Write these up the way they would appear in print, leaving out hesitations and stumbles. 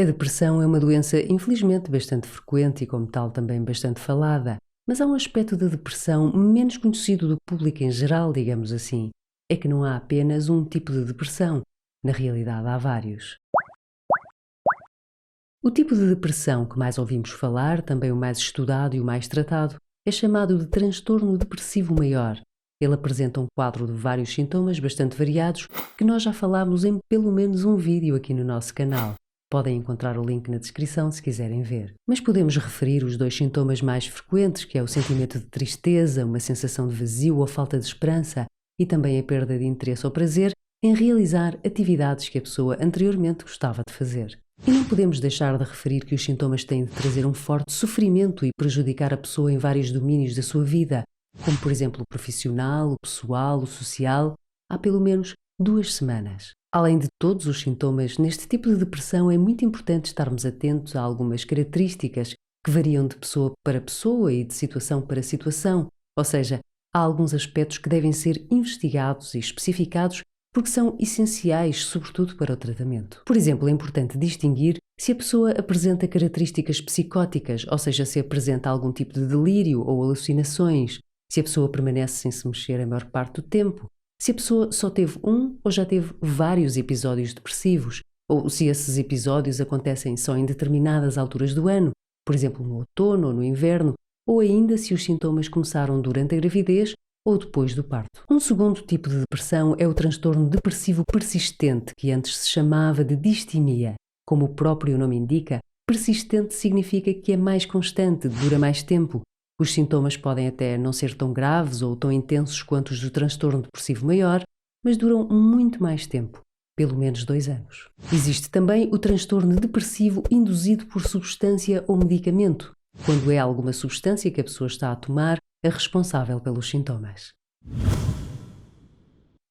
A depressão é uma doença infelizmente bastante frequente e como tal também bastante falada, mas há um aspecto da depressão menos conhecido do público em geral, digamos assim. É que não há apenas um tipo de depressão, na realidade há vários. O tipo de depressão que mais ouvimos falar, também o mais estudado e o mais tratado, é chamado de transtorno depressivo maior. Ele apresenta um quadro de vários sintomas bastante variados que nós já falámos em pelo menos um vídeo aqui no nosso canal. Podem encontrar o link na descrição se quiserem ver. Mas podemos referir os dois sintomas mais frequentes, que é o sentimento de tristeza, uma sensação de vazio ou falta de esperança e também a perda de interesse ou prazer em realizar atividades que a pessoa anteriormente gostava de fazer. E não podemos deixar de referir que os sintomas têm de trazer um forte sofrimento e prejudicar a pessoa em vários domínios da sua vida, como por exemplo o profissional, o pessoal, o social, há pelo menos 2 semanas. Além de todos os sintomas, neste tipo de depressão é muito importante estarmos atentos a algumas características que variam de pessoa para pessoa e de situação para situação, ou seja, há alguns aspectos que devem ser investigados e especificados porque são essenciais, sobretudo para o tratamento. Por exemplo, é importante distinguir se a pessoa apresenta características psicóticas, ou seja, se apresenta algum tipo de delírio ou alucinações, se a pessoa permanece sem se mexer a maior parte do tempo, se a pessoa só teve um ou já teve vários episódios depressivos, ou se esses episódios acontecem só em determinadas alturas do ano, por exemplo, no outono ou no inverno, ou ainda se os sintomas começaram durante a gravidez ou depois do parto. Um segundo tipo de depressão é o transtorno depressivo persistente, que antes se chamava de distimia. Como o próprio nome indica, persistente significa que é mais constante, dura mais tempo. Os sintomas podem até não ser tão graves ou tão intensos quanto os do transtorno depressivo maior, mas duram muito mais tempo, pelo menos 2 anos. Existe também o transtorno depressivo induzido por substância ou medicamento, quando é alguma substância que a pessoa está a tomar a responsável pelos sintomas.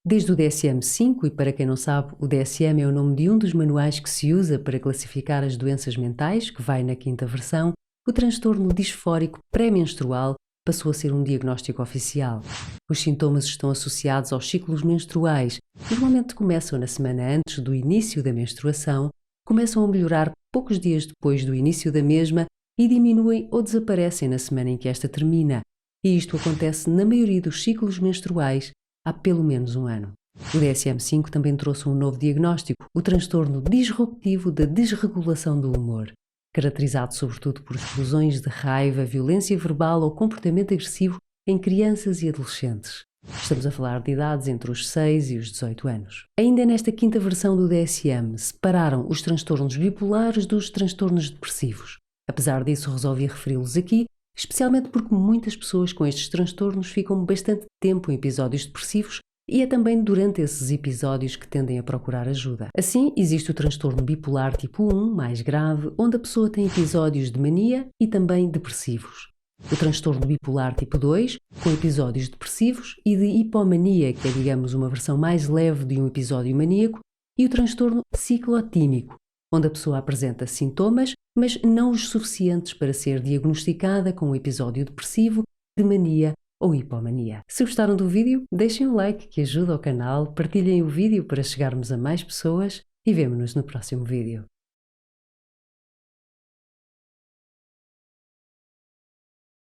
Desde o DSM-5, e para quem não sabe, o DSM é o nome de um dos manuais que se usa para classificar as doenças mentais, que vai na 5ª versão, o transtorno disfórico pré-menstrual passou a ser um diagnóstico oficial. Os sintomas estão associados aos ciclos menstruais, normalmente começam na semana antes do início da menstruação, começam a melhorar poucos dias depois do início da mesma e diminuem ou desaparecem na semana em que esta termina. E isto acontece na maioria dos ciclos menstruais há pelo menos 1 ano. O DSM-5 também trouxe um novo diagnóstico, o transtorno disruptivo da desregulação do humor, caracterizado sobretudo por explosões de raiva, violência verbal ou comportamento agressivo em crianças e adolescentes. Estamos a falar de idades entre os 6 e os 18 anos. Ainda nesta 5ª versão do DSM, separaram os transtornos bipolares dos transtornos depressivos. Apesar disso, resolvi referi-los aqui, especialmente porque muitas pessoas com estes transtornos ficam bastante tempo em episódios depressivos e é também durante esses episódios que tendem a procurar ajuda. Assim, existe o transtorno bipolar tipo 1, mais grave, onde a pessoa tem episódios de mania e também depressivos. O transtorno bipolar tipo 2, com episódios depressivos e de hipomania, que é, digamos, uma versão mais leve de um episódio maníaco, e o transtorno ciclotímico, onde a pessoa apresenta sintomas, mas não os suficientes para ser diagnosticada com um episódio depressivo, de mania ou hipomania. Se gostaram do vídeo, deixem um like que ajuda o canal, partilhem o vídeo para chegarmos a mais pessoas e vemo-nos no próximo vídeo.